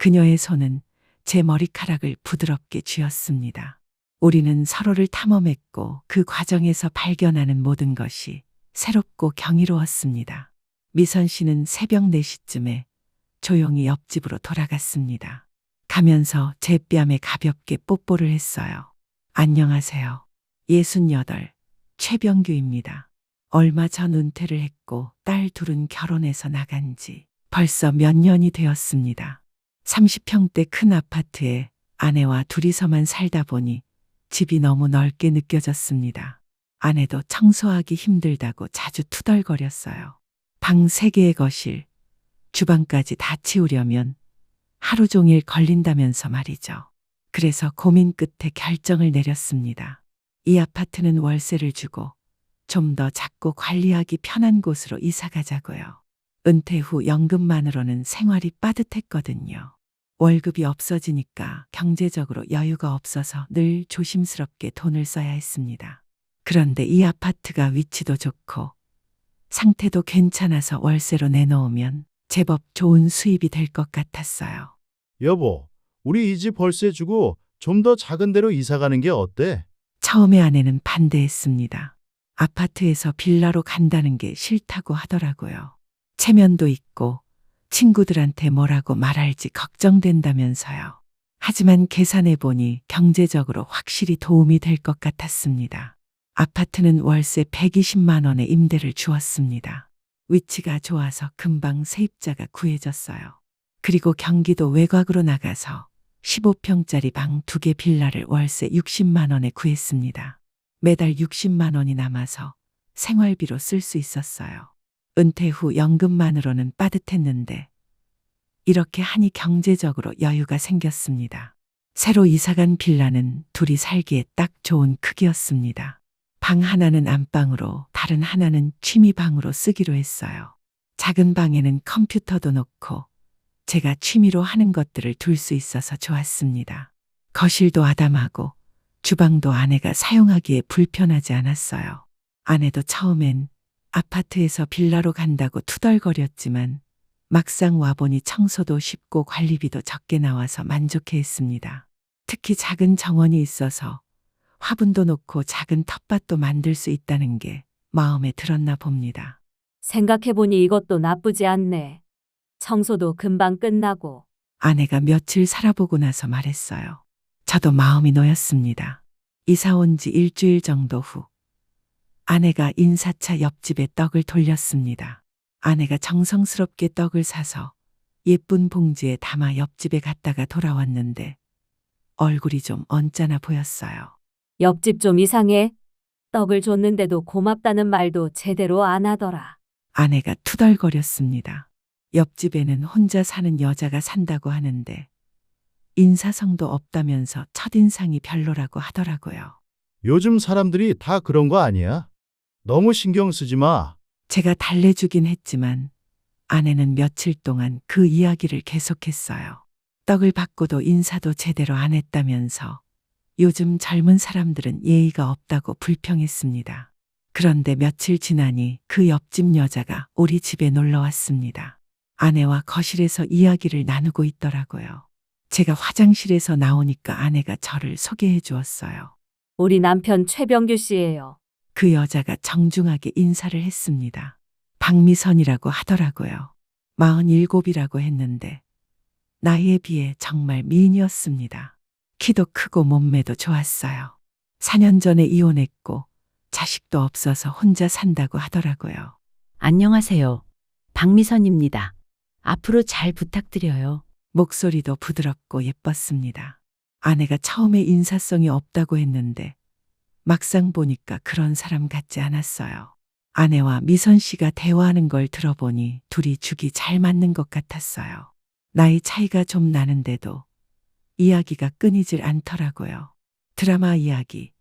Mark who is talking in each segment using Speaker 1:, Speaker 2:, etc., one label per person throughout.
Speaker 1: 그녀의 손은 제 머리카락을 부드럽게 쥐었습니다. 우리는 서로를 탐험했고 그 과정에서 발견하는 모든 것이 새롭고 경이로웠습니다. 미선 씨는 새벽 4시쯤에 조용히 옆집으로 돌아갔습니다. 가면서 제 뺨에 가볍게 뽀뽀를 했어요. 안녕하세요. 68, 최병규입니다. 얼마 전 은퇴를 했고 딸 둘은 결혼해서 나간 지 벌써 몇 년이 되었습니다. 30평대 큰 아파트에 아내와 둘이서만 살다 보니 집이 너무 넓게 느껴졌습니다. 아내도 청소하기 힘들다고 자주 투덜거렸어요. 방 3개의 거실, 주방까지 다 치우려면 하루 종일 걸린다면서 말이죠. 그래서 고민 끝에 결정을 내렸습니다. 이 아파트는 월세를 주고 좀 더 작고 관리하기 편한 곳으로 이사 가자고요. 은퇴 후 연금만으로는 생활이 빠듯했거든요. 월급이 없어지니까 경제적으로 여유가 없어서 늘 조심스럽게 돈을 써야 했습니다. 그런데 이 아파트가 위치도 좋고 상태도 괜찮아서 월세로 내놓으면 제법 좋은 수입이 될 것 같았어요.
Speaker 2: 여보, 우리 이 집 월세 주고 좀 더 작은 데로 이사 가는 게 어때?
Speaker 1: 처음에 아내는 반대했습니다. 아파트에서 빌라로 간다는 게 싫다고 하더라고요. 체면도 있고 친구들한테 뭐라고 말할지 걱정된다면서요. 하지만 계산해 보니 경제적으로 확실히 도움이 될 것 같았습니다. 아파트는 월세 120만 원의 임대를 주었습니다. 위치가 좋아서 금방 세입자가 구해졌어요. 그리고 경기도 외곽으로 나가서 15평짜리 방 2개 빌라를 월세 60만 원에 구했습니다. 매달 60만 원이 남아서 생활비로 쓸 수 있었어요. 은퇴 후 연금만으로는 빠듯했는데 이렇게 하니 경제적으로 여유가 생겼습니다. 새로 이사간 빌라는 둘이 살기에 딱 좋은 크기였습니다. 방 하나는 안방으로 다른 하나는 취미방으로 쓰기로 했어요. 작은 방에는 컴퓨터도 놓고 제가 취미로 하는 것들을 둘 수 있어서 좋았습니다. 거실도 아담하고 주방도 아내가 사용하기에 불편하지 않았어요. 아내도 처음엔 아파트에서 빌라로 간다고 투덜거렸지만 막상 와보니 청소도 쉽고 관리비도 적게 나와서 만족해했습니다. 특히 작은 정원이 있어서 화분도 놓고 작은 텃밭도 만들 수 있다는 게 마음에 들었나 봅니다.
Speaker 3: 생각해보니 이것도 나쁘지 않네. 청소도 금방 끝나고.
Speaker 1: 아내가 며칠 살아보고 나서 말했어요. 저도 마음이 놓였습니다. 이사 온 지 일주일 정도 후 아내가 인사차 옆집에 떡을 돌렸습니다. 아내가 정성스럽게 떡을 사서 예쁜 봉지에 담아 옆집에 갔다가 돌아왔는데 얼굴이 좀 언짢아 보였어요.
Speaker 3: 옆집 좀 이상해. 떡을 줬는데도 고맙다는 말도 제대로 안 하더라.
Speaker 1: 아내가 투덜거렸습니다. 옆집에는 혼자 사는 여자가 산다고 하는데 인사성도 없다면서 첫인상이 별로라고 하더라고요.
Speaker 2: 요즘 사람들이 다 그런 거 아니야? 너무 신경 쓰지 마.
Speaker 1: 제가 달래주긴 했지만 아내는 며칠 동안 그 이야기를 계속했어요. 떡을 받고도 인사도 제대로 안 했다면서 요즘 젊은 사람들은 예의가 없다고 불평했습니다. 그런데 며칠 지나니 그 옆집 여자가 우리 집에 놀러 왔습니다. 아내와 거실에서 이야기를 나누고 있더라고요. 제가 화장실에서 나오니까 아내가 저를 소개해 주었어요.
Speaker 3: 우리 남편 최병규 씨예요.
Speaker 1: 그 여자가 정중하게 인사를 했습니다. 박미선이라고 하더라고요. 47이라고 했는데 나이에 비해 정말 미인이었습니다. 키도 크고 몸매도 좋았어요. 4년 전에 이혼했고 자식도 없어서 혼자 산다고 하더라고요.
Speaker 4: 안녕하세요. 박미선입니다. 앞으로 잘 부탁드려요.
Speaker 1: 목소리도 부드럽고 예뻤습니다. 아내가 처음에 인사성이 없다고 했는데 막상 보니까 그런 사람 같지 않았어요. 아내와 미선 씨가 대화하는 걸 들어보니 둘이 죽이 잘 맞는 것 같았어요. 나이 차이가 좀 나는데도 이야기가 끊이질 않더라고요. 드라마 이야기,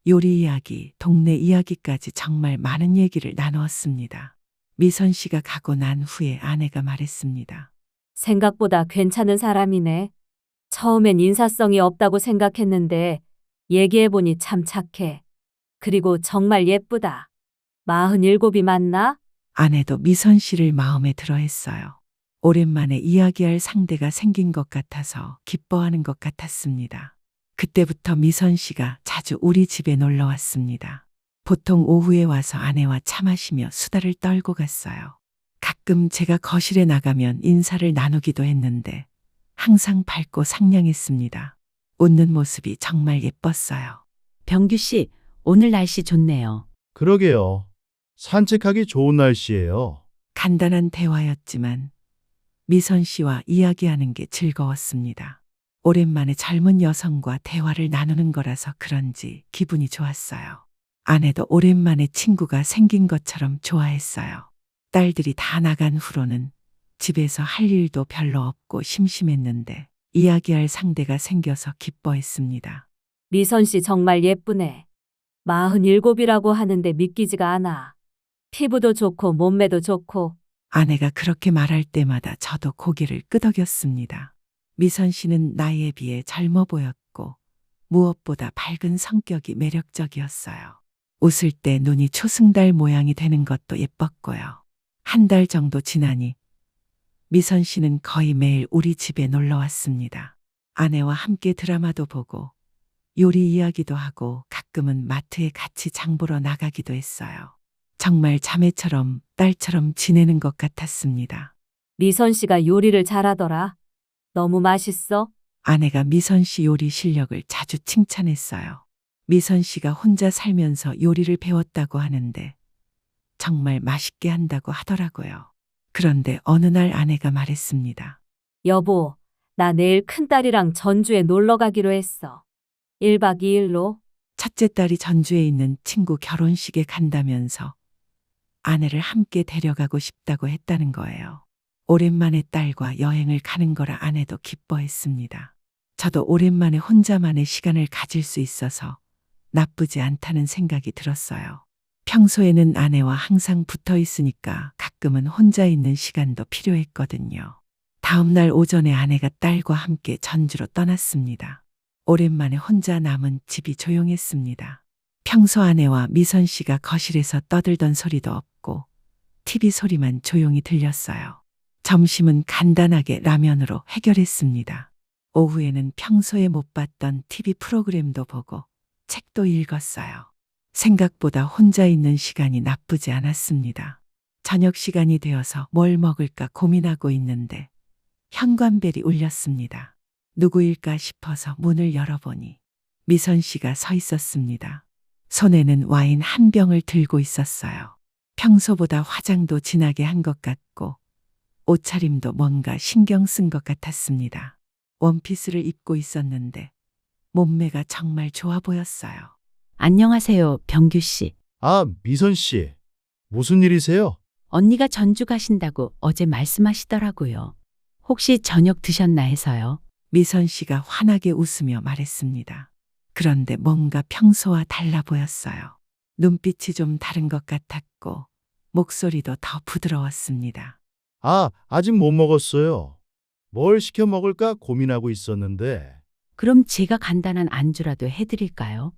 Speaker 1: 요리 이야기, 동네 이야기까지 정말 많은 얘기를 나누었습니다. 미선 씨가 가고 난 후에 아내가 말했습니다.
Speaker 3: 생각보다 괜찮은 사람이네. 처음엔 인사성이 없다고 생각했는데 얘기해보니 참 착해. 그리고 정말 예쁘다. 47이 맞나?
Speaker 1: 아내도 미선 씨를 마음에 들어 했어요. 오랜만에 이야기할 상대가 생긴 것 같아서 기뻐하는 것 같았습니다. 그때부터 미선 씨가 자주 우리 집에 놀러 왔습니다. 보통 오후에 와서 아내와 차 마시며 수다를 떨고 갔어요. 가끔 제가 거실에 나가면 인사를 나누기도 했는데 항상 밝고 상냥했습니다. 웃는 모습이 정말 예뻤어요.
Speaker 4: 병규 씨, 오늘 날씨 좋네요.
Speaker 2: 그러게요. 산책하기 좋은 날씨예요.
Speaker 1: 간단한 대화였지만 미선 씨와 이야기하는 게 즐거웠습니다. 오랜만에 젊은 여성과 대화를 나누는 거라서 그런지 기분이 좋았어요. 아내도 오랜만에 친구가 생긴 것처럼 좋아했어요. 딸들이 다 나간 후로는 집에서 할 일도 별로 없고 심심했는데 이야기할 상대가 생겨서 기뻐했습니다.
Speaker 3: 미선 씨 정말 예쁘네. 47이라고 하는데 믿기지가 않아. 피부도 좋고 몸매도 좋고.
Speaker 1: 아내가 그렇게 말할 때마다 저도 고개를 끄덕였습니다. 미선 씨는 나이에 비해 젊어 보였고 무엇보다 밝은 성격이 매력적이었어요. 웃을 때 눈이 초승달 모양이 되는 것도 예뻤고요. 한 달 정도 지나니 미선 씨는 거의 매일 우리 집에 놀러 왔습니다. 아내와 함께 드라마도 보고 요리 이야기도 하고 가끔은 마트에 같이 장 보러 나가기도 했어요. 정말 자매처럼 딸처럼 지내는 것 같았습니다.
Speaker 3: 미선 씨가 요리를 잘하더라. 너무 맛있어.
Speaker 1: 아내가 미선 씨 요리 실력을 자주 칭찬했어요. 미선 씨가 혼자 살면서 요리를 배웠다고 하는데 정말 맛있게 한다고 하더라고요. 그런데 어느 날 아내가 말했습니다.
Speaker 3: 여보, 나 내일 큰딸이랑 전주에 놀러 가기로 했어. 1박 2일로.
Speaker 1: 첫째 딸이 전주에 있는 친구 결혼식에 간다면서 아내를 함께 데려가고 싶다고 했다는 거예요. 오랜만에 딸과 여행을 가는 거라 아내도 기뻐했습니다. 저도 오랜만에 혼자만의 시간을 가질 수 있어서 나쁘지 않다는 생각이 들었어요. 평소에는 아내와 항상 붙어 있으니까 가끔은 혼자 있는 시간도 필요했거든요. 다음 날 오전에 아내가 딸과 함께 전주로 떠났습니다. 오랜만에 혼자 남은 집이 조용했습니다. 평소 아내와 미선 씨가 거실에서 떠들던 소리도 없고 TV 소리만 조용히 들렸어요. 점심은 간단하게 라면으로 해결했습니다. 오후에는 평소에 못 봤던 TV 프로그램도 보고 책도 읽었어요. 생각보다 혼자 있는 시간이 나쁘지 않았습니다. 저녁 시간이 되어서 뭘 먹을까 고민하고 있는데 현관벨이 울렸습니다. 누구일까 싶어서 문을 열어보니 미선 씨가 서 있었습니다. 손에는 와인 한 병을 들고 있었어요. 평소보다 화장도 진하게 한 것 같고 옷차림도 뭔가 신경 쓴 것 같았습니다. 원피스를 입고 있었는데 몸매가 정말 좋아 보였어요.
Speaker 4: 안녕하세요, 병규 씨.
Speaker 2: 아, 미선 씨. 무슨 일이세요?
Speaker 4: 언니가 전주 가신다고 어제 말씀하시더라고요. 혹시 저녁 드셨나 해서요.
Speaker 1: 미선 씨가 환하게 웃으며 말했습니다. 그런데 뭔가 평소와 달라 보였어요. 눈빛이 좀 다른 것 같았고 목소리도 더 부드러웠습니다.
Speaker 2: 아, 아직 못 먹었어요. 뭘 시켜 먹을까 고민하고 있었는데.
Speaker 4: 그럼 제가 간단한 안주라도 해드릴까요?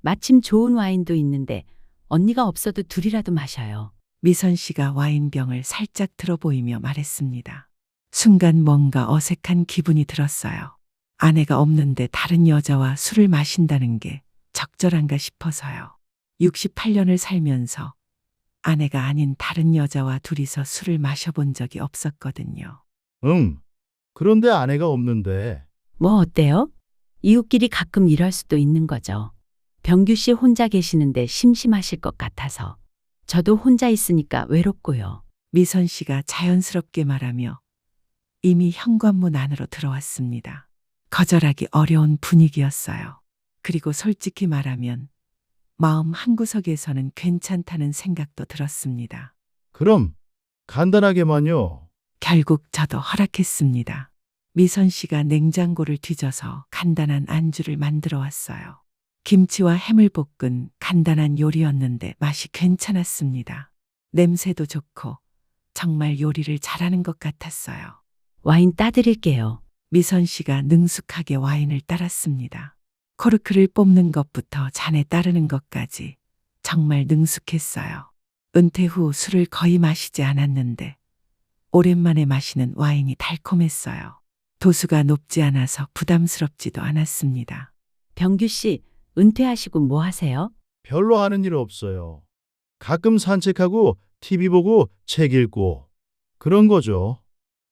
Speaker 4: 마침 좋은 와인도 있는데 언니가 없어도 둘이라도 마셔요.
Speaker 1: 미선 씨가 와인병을 살짝 들어 보이며 말했습니다. 순간 뭔가 어색한 기분이 들었어요. 아내가 없는데 다른 여자와 술을 마신다는 게 적절한가 싶어서요. 68년을 살면서 아내가 아닌 다른 여자와 둘이서 술을 마셔본 적이 없었거든요.
Speaker 2: 그런데 아내가 없는데.
Speaker 4: 뭐 어때요? 이웃끼리 가끔 이럴 수도 있는 거죠. 병규 씨 혼자 계시는데 심심하실 것 같아서. 저도 혼자 있으니까 외롭고요.
Speaker 1: 미선 씨가 자연스럽게 말하며 이미 현관문 안으로 들어왔습니다. 거절하기 어려운 분위기였어요. 그리고 솔직히 말하면 마음 한구석에서는 괜찮다는 생각도 들었습니다.
Speaker 2: 그럼 간단하게만요.
Speaker 1: 결국 저도 허락했습니다. 미선 씨가 냉장고를 뒤져서 간단한 안주를 만들어 왔어요. 김치와 해물 볶은 간단한 요리였는데 맛이 괜찮았습니다. 냄새도 좋고 정말 요리를 잘하는 것 같았어요.
Speaker 4: 와인 따드릴게요.
Speaker 1: 미선 씨가 능숙하게 와인을 따랐습니다. 코르크를 뽑는 것부터 잔에 따르는 것까지 정말 능숙했어요. 은퇴 후 술을 거의 마시지 않았는데 오랜만에 마시는 와인이 달콤했어요. 도수가 높지 않아서 부담스럽지도 않았습니다.
Speaker 4: 병규 씨, 은퇴하시고 뭐 하세요?
Speaker 2: 별로 하는 일 없어요. 가끔 산책하고 TV 보고 책 읽고 그런 거죠.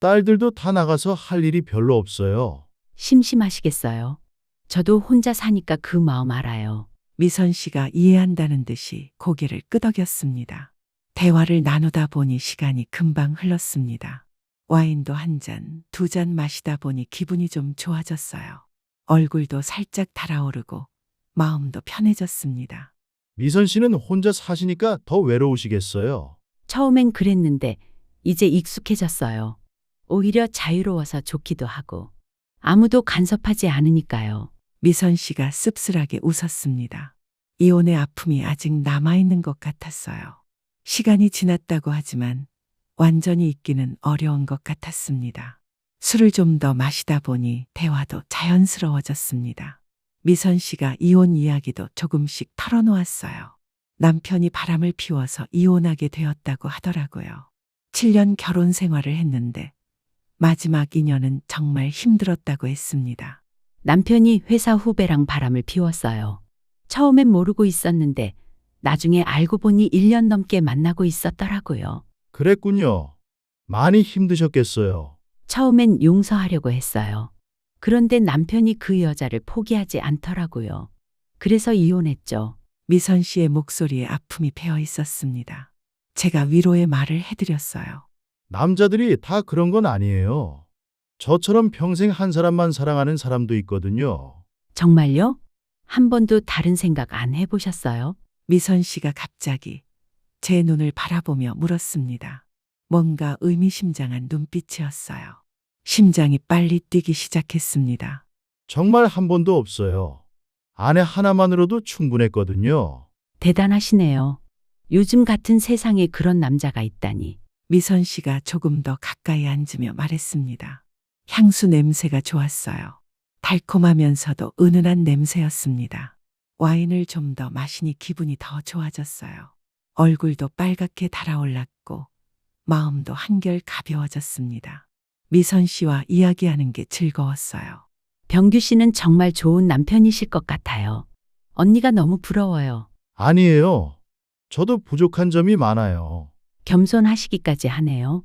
Speaker 2: 딸들도 다 나가서 할 일이 별로 없어요.
Speaker 4: 심심하시겠어요. 저도 혼자 사니까 그 마음 알아요.
Speaker 1: 미선 씨가 이해한다는 듯이 고개를 끄덕였습니다. 대화를 나누다 보니 시간이 금방 흘렀습니다. 와인도 한 잔, 두 잔 마시다 보니 기분이 좀 좋아졌어요. 얼굴도 살짝 달아오르고 마음도 편해졌습니다.
Speaker 2: 미선 씨는 혼자 사시니까 더 외로우시겠어요.
Speaker 4: 처음엔 그랬는데 이제 익숙해졌어요. 오히려 자유로워서 좋기도 하고 아무도 간섭하지 않으니까요.
Speaker 1: 미선 씨가 씁쓸하게 웃었습니다. 이혼의 아픔이 아직 남아있는 것 같았어요. 시간이 지났다고 하지만 완전히 잊기는 어려운 것 같았습니다. 술을 좀 더 마시다 보니 대화도 자연스러워졌습니다. 미선 씨가 이혼 이야기도 조금씩 털어놓았어요. 남편이 바람을 피워서 이혼하게 되었다고 하더라고요. 7년 결혼 생활을 했는데 마지막 2년은 정말 힘들었다고 했습니다.
Speaker 4: 남편이 회사 후배랑 바람을 피웠어요. 처음엔 모르고 있었는데 나중에 알고 보니 1년 넘게 만나고 있었더라고요.
Speaker 2: 그랬군요. 많이 힘드셨겠어요.
Speaker 4: 처음엔 용서하려고 했어요. 그런데 남편이 그 여자를 포기하지 않더라고요. 그래서 이혼했죠.
Speaker 1: 미선 씨의 목소리에 아픔이 배어 있었습니다. 제가 위로의 말을 해드렸어요.
Speaker 2: 남자들이 다 그런 건 아니에요. 저처럼 평생 한 사람만 사랑하는 사람도 있거든요.
Speaker 4: 정말요? 한 번도 다른 생각 안 해보셨어요?
Speaker 1: 미선 씨가 갑자기 제 눈을 바라보며 물었습니다. 뭔가 의미심장한 눈빛이었어요. 심장이 빨리 뛰기 시작했습니다.
Speaker 2: 정말 한 번도 없어요. 아내 하나만으로도 충분했거든요.
Speaker 4: 대단하시네요. 요즘 같은 세상에 그런 남자가 있다니.
Speaker 1: 미선 씨가 조금 더 가까이 앉으며 말했습니다. 향수 냄새가 좋았어요. 달콤하면서도 은은한 냄새였습니다. 와인을 좀 더 마시니 기분이 더 좋아졌어요. 얼굴도 빨갛게 달아올랐고 마음도 한결 가벼워졌습니다. 미선 씨와 이야기하는 게 즐거웠어요.
Speaker 4: 병규 씨는 정말 좋은 남편이실 것 같아요. 언니가 너무 부러워요.
Speaker 2: 아니에요. 저도 부족한 점이 많아요.
Speaker 4: 겸손하시기까지 하네요.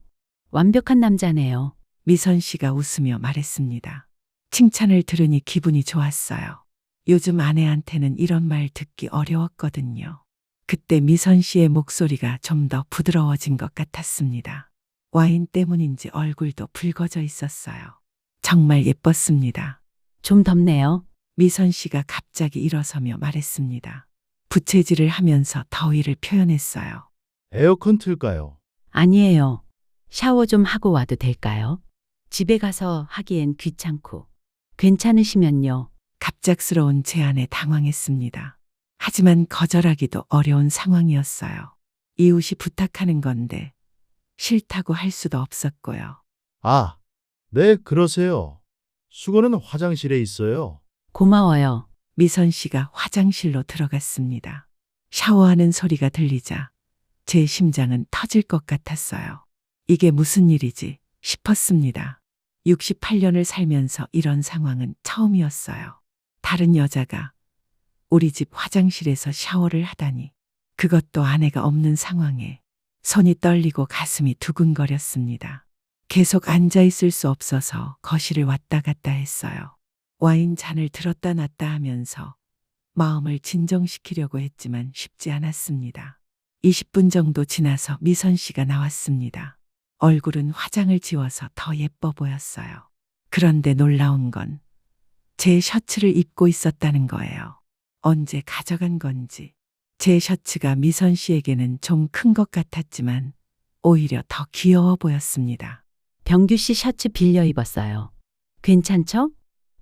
Speaker 4: 완벽한 남자네요.
Speaker 1: 미선 씨가 웃으며 말했습니다. 칭찬을 들으니 기분이 좋았어요. 요즘 아내한테는 이런 말 듣기 어려웠거든요. 그때 미선 씨의 목소리가 좀 더 부드러워진 것 같았습니다. 와인 때문인지 얼굴도 붉어져 있었어요. 정말 예뻤습니다.
Speaker 4: 좀 덥네요.
Speaker 1: 미선 씨가 갑자기 일어서며 말했습니다. 부채질을 하면서 더위를 표현했어요.
Speaker 2: 에어컨 틀까요?
Speaker 4: 아니에요. 샤워 좀 하고 와도 될까요? 집에 가서 하기엔 귀찮고. 괜찮으시면요.
Speaker 1: 갑작스러운 제안에 당황했습니다. 하지만 거절하기도 어려운 상황이었어요. 이웃이 부탁하는 건데 싫다고 할 수도 없었고요.
Speaker 2: 아, 네, 그러세요. 수건은 화장실에 있어요.
Speaker 4: 고마워요.
Speaker 1: 미선 씨가 화장실로 들어갔습니다. 샤워하는 소리가 들리자 제 심장은 터질 것 같았어요. 이게 무슨 일이지 싶었습니다. 68년을 살면서 이런 상황은 처음이었어요. 다른 여자가 우리 집 화장실에서 샤워를 하다니. 그것도 아내가 없는 상황에 손이 떨리고 가슴이 두근거렸습니다. 계속 앉아 있을 수 없어서 거실을 왔다 갔다 했어요. 와인 잔을 들었다 놨다 하면서 마음을 진정시키려고 했지만 쉽지 않았습니다. 20분 정도 지나서 미선 씨가 나왔습니다. 얼굴은 화장을 지워서 더 예뻐 보였어요. 그런데 놀라운 건 제 셔츠를 입고 있었다는 거예요. 언제 가져간 건지. 제 셔츠가 미선 씨에게는 좀 큰 것 같았지만 오히려 더 귀여워 보였습니다.
Speaker 4: 병규 씨 셔츠 빌려 입었어요. 괜찮죠?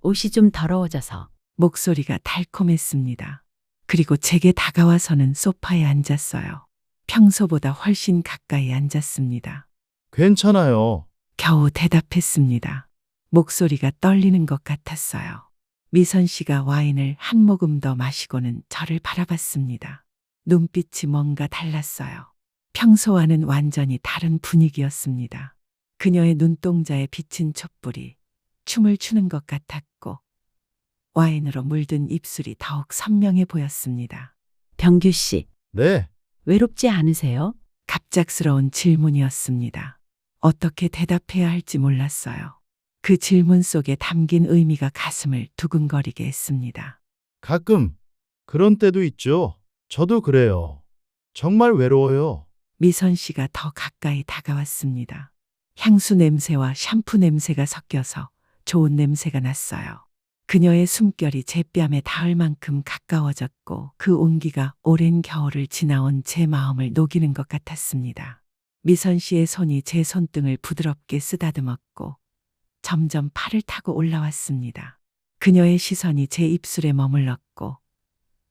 Speaker 4: 옷이 좀 더러워져서.
Speaker 1: 목소리가 달콤했습니다. 그리고 제게 다가와서는 소파에 앉았어요. 평소보다 훨씬 가까이 앉았습니다.
Speaker 2: 괜찮아요.
Speaker 1: 겨우 대답했습니다. 목소리가 떨리는 것 같았어요. 미선 씨가 와인을 한 모금 더 마시고는 저를 바라봤습니다. 눈빛이 뭔가 달랐어요. 평소와는 완전히 다른 분위기였습니다. 그녀의 눈동자에 비친 촛불이 춤을 추는 것 같았고 와인으로 물든 입술이 더욱 선명해 보였습니다.
Speaker 4: 병규 씨,
Speaker 2: 네,
Speaker 4: 외롭지 않으세요?
Speaker 1: 갑작스러운 질문이었습니다. 어떻게 대답해야 할지 몰랐어요. 그 질문 속에 담긴 의미가 가슴을 두근거리게 했습니다.
Speaker 2: 가끔 그런 때도 있죠. 저도 그래요. 정말 외로워요.
Speaker 1: 미선 씨가 더 가까이 다가왔습니다. 향수 냄새와 샴푸 냄새가 섞여서 좋은 냄새가 났어요. 그녀의 숨결이 제 뺨에 닿을 만큼 가까워졌고 그 온기가 오랜 겨울을 지나온 제 마음을 녹이는 것 같았습니다. 미선 씨의 손이 제 손등을 부드럽게 쓰다듬었고 점점 팔을 타고 올라왔습니다. 그녀의 시선이 제 입술에 머물렀고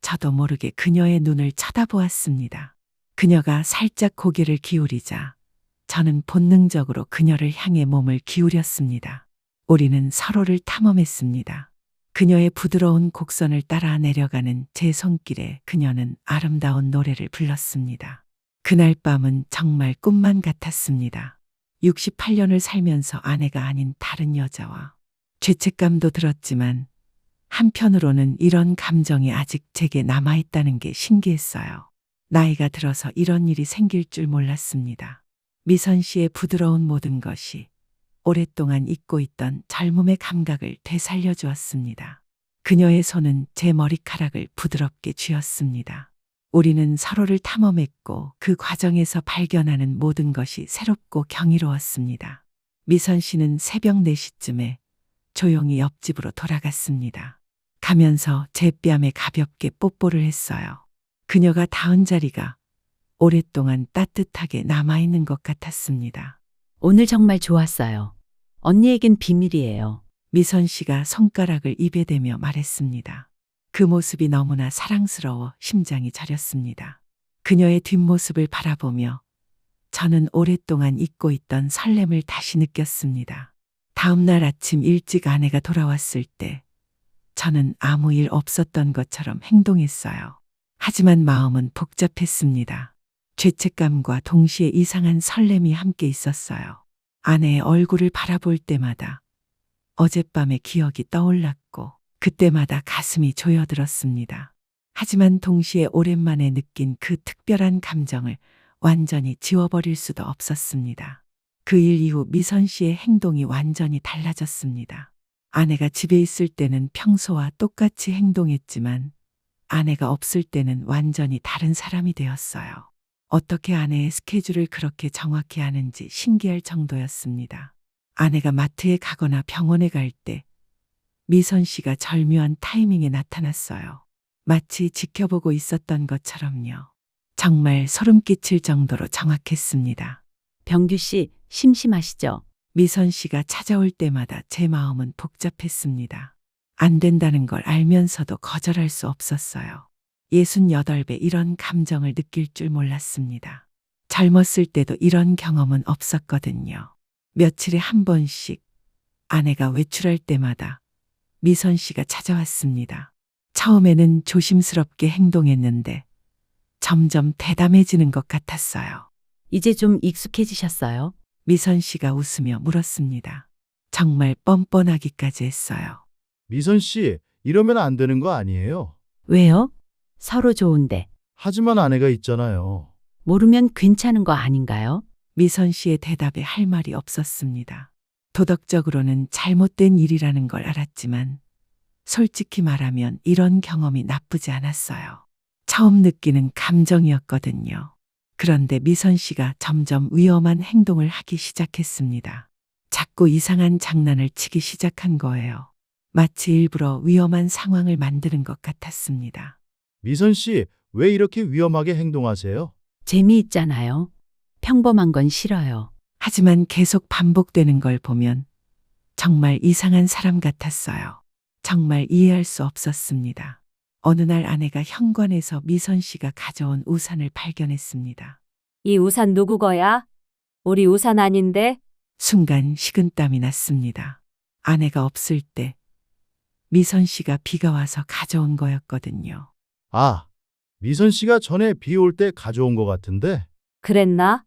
Speaker 1: 저도 모르게 그녀의 눈을 쳐다보았습니다. 그녀가 살짝 고개를 기울이자 저는 본능적으로 그녀를 향해 몸을 기울였습니다. 우리는 서로를 탐험했습니다. 그녀의 부드러운 곡선을 따라 내려가는 제 손길에 그녀는 아름다운 노래를 불렀습니다. 그날 밤은 정말 꿈만 같았습니다. 68년을 살면서 아내가 아닌 다른 여자와 죄책감도 들었지만 한편으로는 이런 감정이 아직 제게 남아있다는 게 신기했어요. 나이가 들어서 이런 일이 생길 줄 몰랐습니다. 미선 씨의 부드러운 모든 것이 오랫동안 잊고 있던 젊음의 감각을 되살려 주었습니다. 그녀의 손은 제 머리카락을 부드럽게 쥐었습니다. 우리는 서로를 탐험했고 그 과정에서 발견하는 모든 것이 새롭고 경이로웠습니다. 미선 씨는 새벽 4시쯤에 조용히 옆집으로 돌아갔습니다. 가면서 제 뺨에 가볍게 뽀뽀를 했어요. 그녀가 닿은 자리가 오랫동안 따뜻하게 남아있는 것 같았습니다.
Speaker 4: 오늘 정말 좋았어요. 언니에겐 비밀이에요.
Speaker 1: 미선 씨가 손가락을 입에 대며 말했습니다. 그 모습이 너무나 사랑스러워 심장이 저렸습니다. 그녀의 뒷모습을 바라보며 저는 오랫동안 잊고 있던 설렘을 다시 느꼈습니다. 다음 날 아침 일찍 아내가 돌아왔을 때 저는 아무 일 없었던 것처럼 행동했어요. 하지만 마음은 복잡했습니다. 죄책감과 동시에 이상한 설렘이 함께 있었어요. 아내의 얼굴을 바라볼 때마다 어젯밤의 기억이 떠올랐고 그때마다 가슴이 조여들었습니다. 하지만 동시에 오랜만에 느낀 그 특별한 감정을 완전히 지워버릴 수도 없었습니다. 그 일 이후 미선 씨의 행동이 완전히 달라졌습니다. 아내가 집에 있을 때는 평소와 똑같이 행동했지만 아내가 없을 때는 완전히 다른 사람이 되었어요. 어떻게 아내의 스케줄을 그렇게 정확히 아는지 신기할 정도였습니다. 아내가 마트에 가거나 병원에 갈 때 미선 씨가 절묘한 타이밍에 나타났어요. 마치 지켜보고 있었던 것처럼요. 정말 소름 끼칠 정도로 정확했습니다.
Speaker 4: 병규 씨, 심심하시죠?
Speaker 1: 미선 씨가 찾아올 때마다 제 마음은 복잡했습니다. 안 된다는 걸 알면서도 거절할 수 없었어요. 68배 이런 감정을 느낄 줄 몰랐습니다. 젊었을 때도 이런 경험은 없었거든요. 며칠에 한 번씩 아내가 외출할 때마다 미선 씨가 찾아왔습니다. 처음에는 조심스럽게 행동했는데 점점 대담해지는 것 같았어요.
Speaker 4: 이제 좀 익숙해지셨어요?
Speaker 1: 미선 씨가 웃으며 물었습니다. 정말 뻔뻔하기까지 했어요.
Speaker 2: 미선 씨, 이러면 안 되는 거 아니에요?
Speaker 4: 왜요? 서로 좋은데.
Speaker 2: 하지만 아내가 있잖아요.
Speaker 4: 모르면 괜찮은 거 아닌가요?
Speaker 1: 미선 씨의 대답에 할 말이 없었습니다. 도덕적으로는 잘못된 일이라는 걸 알았지만 솔직히 말하면 이런 경험이 나쁘지 않았어요. 처음 느끼는 감정이었거든요. 그런데 미선 씨가 점점 위험한 행동을 하기 시작했습니다. 자꾸 이상한 장난을 치기 시작한 거예요. 마치 일부러 위험한 상황을 만드는 것 같았습니다.
Speaker 2: 미선 씨, 왜 이렇게 위험하게 행동하세요?
Speaker 4: 재미있잖아요. 평범한 건 싫어요.
Speaker 1: 하지만 계속 반복되는 걸 보면 정말 이상한 사람 같았어요. 정말 이해할 수 없었습니다. 어느 날 아내가 현관에서 미선 씨가 가져온 우산을 발견했습니다.
Speaker 3: 이 우산 누구 거야? 우리 우산 아닌데?
Speaker 1: 순간 식은땀이 났습니다. 아내가 없을 때 미선 씨가 비가 와서 가져온 거였거든요.
Speaker 2: 아, 미선 씨가 전에 비 올 때 가져온 것 같은데?
Speaker 3: 그랬나?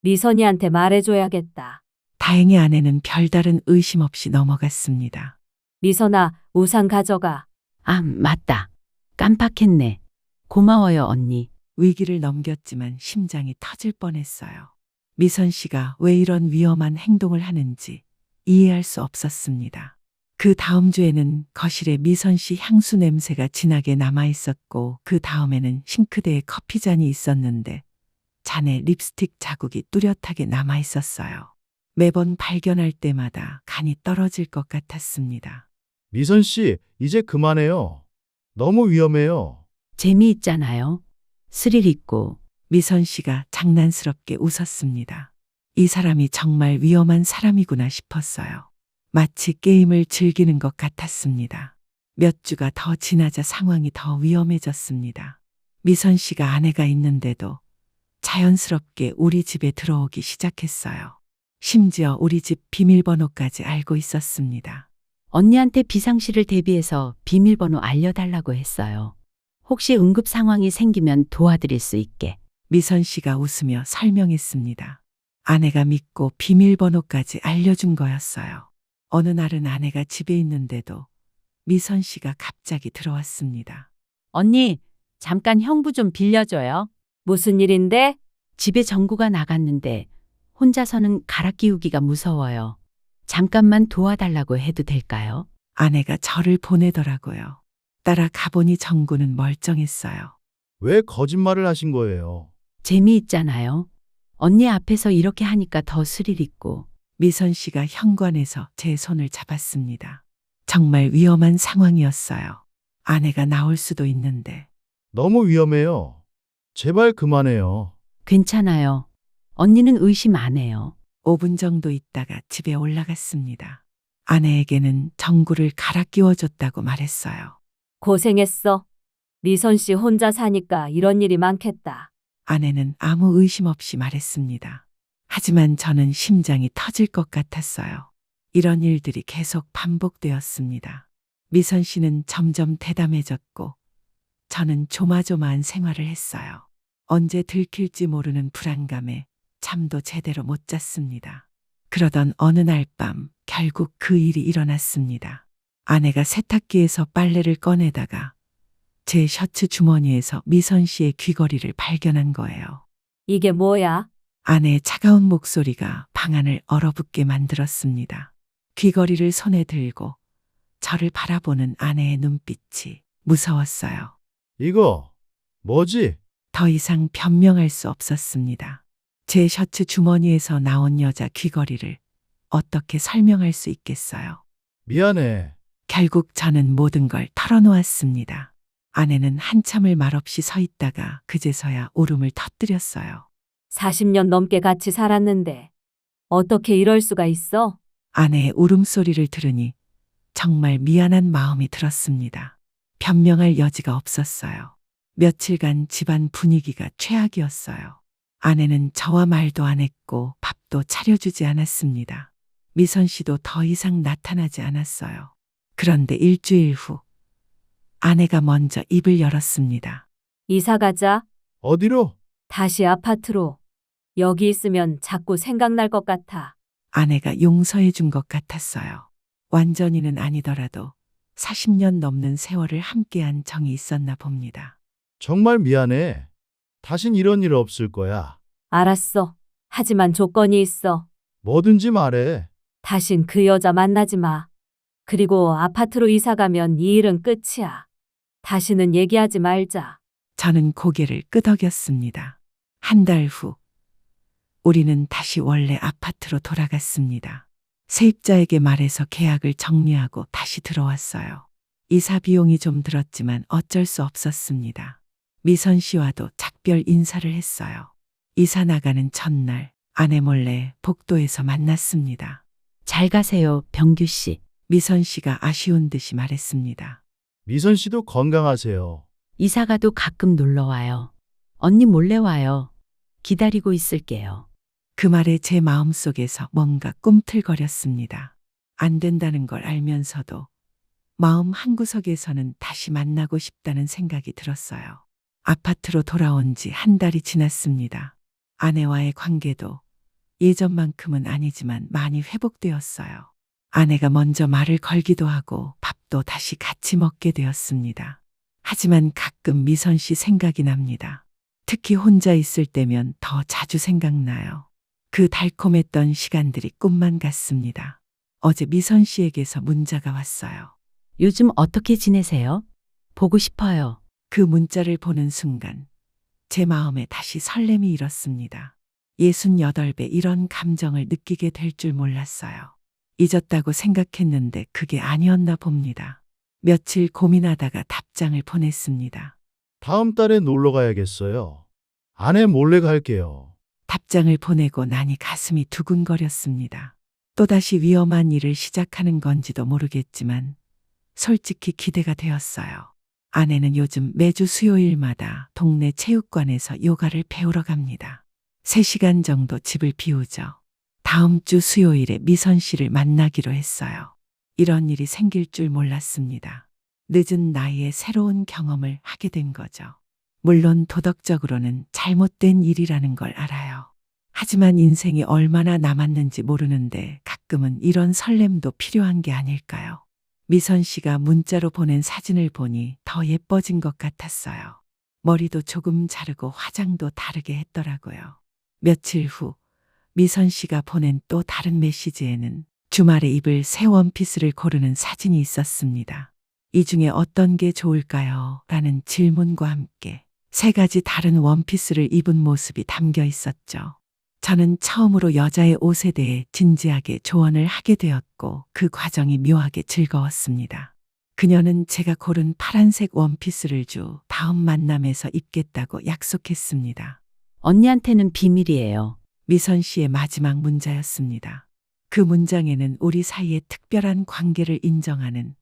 Speaker 3: 미선이한테 말해줘야겠다.
Speaker 1: 다행히 아내는 별다른 의심 없이 넘어갔습니다.
Speaker 3: 미선아, 우산 가져가.
Speaker 4: 아, 맞다. 깜빡했네. 고마워요, 언니.
Speaker 1: 위기를 넘겼지만 심장이 터질 뻔했어요. 미선 씨가 왜 이런 위험한 행동을 하는지 이해할 수 없었습니다. 그 다음 주에는 거실에 미선 씨 향수 냄새가 진하게 남아 있었고 그 다음에는 싱크대에 커피잔이 있었는데 잔에 립스틱 자국이 뚜렷하게 남아 있었어요. 매번 발견할 때마다 간이 떨어질 것 같았습니다.
Speaker 2: 미선 씨, 이제 그만해요. 너무 위험해요.
Speaker 4: 재미있잖아요. 스릴 있고.
Speaker 1: 미선 씨가 장난스럽게 웃었습니다. 이 사람이 정말 위험한 사람이구나 싶었어요. 마치 게임을 즐기는 것 같았습니다. 몇 주가 더 지나자 상황이 더 위험해졌습니다. 미선 씨가 아내가 있는데도 자연스럽게 우리 집에 들어오기 시작했어요. 심지어 우리 집 비밀번호까지 알고 있었습니다.
Speaker 4: 언니한테 비상시를 대비해서 비밀번호 알려달라고 했어요. 혹시 응급 상황이 생기면 도와드릴 수 있게.
Speaker 1: 미선 씨가 웃으며 설명했습니다. 아내가 믿고 비밀번호까지 알려준 거였어요. 어느 날은 아내가 집에 있는데도 미선 씨가 갑자기 들어왔습니다.
Speaker 4: 언니, 잠깐 형부 좀 빌려줘요.
Speaker 3: 무슨 일인데?
Speaker 4: 집에 전구가 나갔는데 혼자서는 갈아 끼우기가 무서워요. 잠깐만 도와달라고 해도 될까요?
Speaker 1: 아내가 저를 보내더라고요. 따라 가보니 전구는 멀쩡했어요.
Speaker 2: 왜 거짓말을 하신 거예요?
Speaker 4: 재미있잖아요. 언니 앞에서 이렇게 하니까 더 스릴 있고.
Speaker 1: 미선 씨가 현관에서 제 손을 잡았습니다. 정말 위험한 상황이었어요. 아내가 나올 수도 있는데
Speaker 2: 너무 위험해요. 제발 그만해요.
Speaker 4: 괜찮아요. 언니는 의심 안 해요.
Speaker 1: 5분 정도 있다가 집에 올라갔습니다. 아내에게는 전구를 갈아 끼워줬다고 말했어요.
Speaker 3: 고생했어. 미선 씨 혼자 사니까 이런 일이 많겠다.
Speaker 1: 아내는 아무 의심 없이 말했습니다. 하지만 저는 심장이 터질 것 같았어요. 이런 일들이 계속 반복되었습니다. 미선 씨는 점점 대담해졌고 저는 조마조마한 생활을 했어요. 언제 들킬지 모르는 불안감에 잠도 제대로 못 잤습니다. 그러던 어느 날 밤 결국 그 일이 일어났습니다. 아내가 세탁기에서 빨래를 꺼내다가 제 셔츠 주머니에서 미선 씨의 귀걸이를 발견한 거예요.
Speaker 3: 이게 뭐야?
Speaker 1: 아내의 차가운 목소리가 방안을 얼어붙게 만들었습니다. 귀걸이를 손에 들고 저를 바라보는 아내의 눈빛이 무서웠어요.
Speaker 2: 이거 뭐지?
Speaker 1: 더 이상 변명할 수 없었습니다. 제 셔츠 주머니에서 나온 여자 귀걸이를 어떻게 설명할 수 있겠어요?
Speaker 2: 미안해.
Speaker 1: 결국 저는 모든 걸 털어놓았습니다. 아내는 한참을 말없이 서 있다가 그제서야 울음을 터뜨렸어요.
Speaker 3: 40년 넘게 같이 살았는데 어떻게 이럴 수가 있어?
Speaker 1: 아내의 울음소리를 들으니 정말 미안한 마음이 들었습니다. 변명할 여지가 없었어요. 며칠간 집안 분위기가 최악이었어요. 아내는 저와 말도 안 했고 밥도 차려주지 않았습니다. 미선 씨도 더 이상 나타나지 않았어요. 그런데 일주일 후 아내가 먼저 입을 열었습니다.
Speaker 3: 이사 가자.
Speaker 2: 어디로?
Speaker 3: 다시 아파트로. 여기 있으면 자꾸 생각날 것 같아.
Speaker 1: 아내가 용서해 준 것 같았어요. 완전히는 아니더라도 40년 넘는 세월을 함께한 정이 있었나 봅니다.
Speaker 2: 정말 미안해. 다신 이런 일 없을 거야.
Speaker 3: 알았어. 하지만 조건이 있어.
Speaker 2: 뭐든지 말해.
Speaker 3: 다신 그 여자 만나지 마. 그리고 아파트로 이사 가면 이 일은 끝이야. 다시는 얘기하지 말자.
Speaker 1: 저는 고개를 끄덕였습니다. 한 달 후, 우리는 다시 원래 아파트로 돌아갔습니다. 세입자에게 말해서 계약을 정리하고 다시 들어왔어요. 이사 비용이 좀 들었지만 어쩔 수 없었습니다. 미선 씨와도 작별 인사를 했어요. 이사 나가는 첫날, 아내 몰래 복도에서 만났습니다.
Speaker 4: 잘 가세요, 병규 씨.
Speaker 1: 미선 씨가 아쉬운 듯이 말했습니다.
Speaker 2: 미선 씨도 건강하세요.
Speaker 4: 이사가도 가끔 놀러 와요. 언니 몰래 와요. 기다리고 있을게요.
Speaker 1: 그 말에 제 마음속에서 뭔가 꿈틀거렸습니다. 안 된다는 걸 알면서도 마음 한구석에서는 다시 만나고 싶다는 생각이 들었어요. 아파트로 돌아온 지 한 달이 지났습니다. 아내와의 관계도 예전만큼은 아니지만 많이 회복되었어요. 아내가 먼저 말을 걸기도 하고 밥도 다시 같이 먹게 되었습니다. 하지만 가끔 미선 씨 생각이 납니다. 특히 혼자 있을 때면 더 자주 생각나요. 그 달콤했던 시간들이 꿈만 같습니다. 어제 미선 씨에게서 문자가 왔어요.
Speaker 4: 요즘 어떻게 지내세요? 보고 싶어요.
Speaker 1: 그 문자를 보는 순간 제 마음에 다시 설렘이 일었습니다. 68배 이런 감정을 느끼게 될 줄 몰랐어요. 잊었다고 생각했는데 그게 아니었나 봅니다. 며칠 고민하다가 답장을 보냈습니다.
Speaker 2: 다음 달에 놀러 가야겠어요. 아내 몰래 갈게요.
Speaker 1: 답장을 보내고 나니 가슴이 두근거렸습니다. 또다시 위험한 일을 시작하는 건지도 모르겠지만 솔직히 기대가 되었어요. 아내는 요즘 매주 수요일마다 동네 체육관에서 요가를 배우러 갑니다. 3시간 정도 집을 비우죠. 다음 주 수요일에 미선 씨를 만나기로 했어요. 이런 일이 생길 줄 몰랐습니다. 늦은 나이에 새로운 경험을 하게 된 거죠. 물론 도덕적으로는 잘못된 일이라는 걸 알아요. 하지만 인생이 얼마나 남았는지 모르는데 가끔은 이런 설렘도 필요한 게 아닐까요? 미선 씨가 문자로 보낸 사진을 보니 더 예뻐진 것 같았어요. 머리도 조금 자르고 화장도 다르게 했더라고요. 며칠 후 미선 씨가 보낸 또 다른 메시지에는 주말에 입을 새 원피스를 고르는 사진이 있었습니다. 이 중에 어떤 게 좋을까요? 라는 질문과 함께 3가지 다른 원피스를 입은 모습이 담겨 있었죠. 저는 처음으로 여자의 옷에 대해 진지하게 조언을 하게 되었고 그 과정이 묘하게 즐거웠습니다. 그녀는 제가 고른 파란색 원피스를 주 다음 만남에서 입겠다고 약속했습니다.
Speaker 4: 언니한테는 비밀이에요.
Speaker 1: 미선 씨의 마지막 문자였습니다. 그 문장에는 우리 사이의 특별한 관계를 인정하는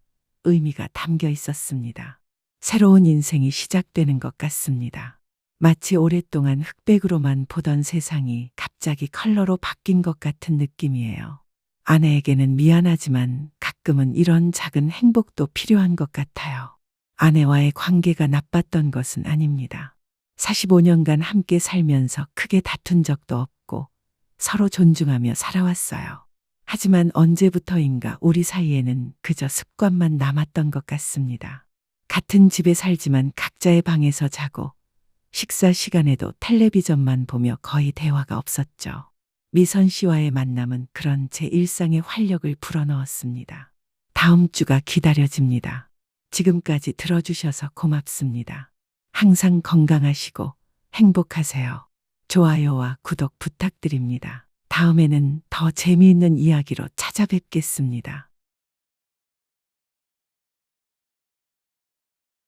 Speaker 1: 의미가 담겨 있었습니다. 새로운 인생이 시작되는 것 같습니다. 마치 오랫동안 흑백으로만 보던 세상이 갑자기 컬러로 바뀐 것 같은 느낌이에요. 아내에게는 미안하지만 가끔은 이런 작은 행복도 필요한 것 같아요. 아내와의 관계가 나빴던 것은 아닙니다. 45년간 함께 살면서 크게 다툰 적도 없고 서로 존중하며 살아왔어요. 하지만 언제부터인가 우리 사이에는 그저 습관만 남았던 것 같습니다. 같은 집에 살지만 각자의 방에서 자고 식사 시간에도 텔레비전만 보며 거의 대화가 없었죠. 미선 씨와의 만남은 그런 제 일상의 활력을 불어넣었습니다. 다음 주가 기다려집니다. 지금까지 들어주셔서 고맙습니다. 항상 건강하시고 행복하세요. 좋아요와 구독 부탁드립니다. 다음에는 더 재미있는 이야기로 찾아뵙겠습니다.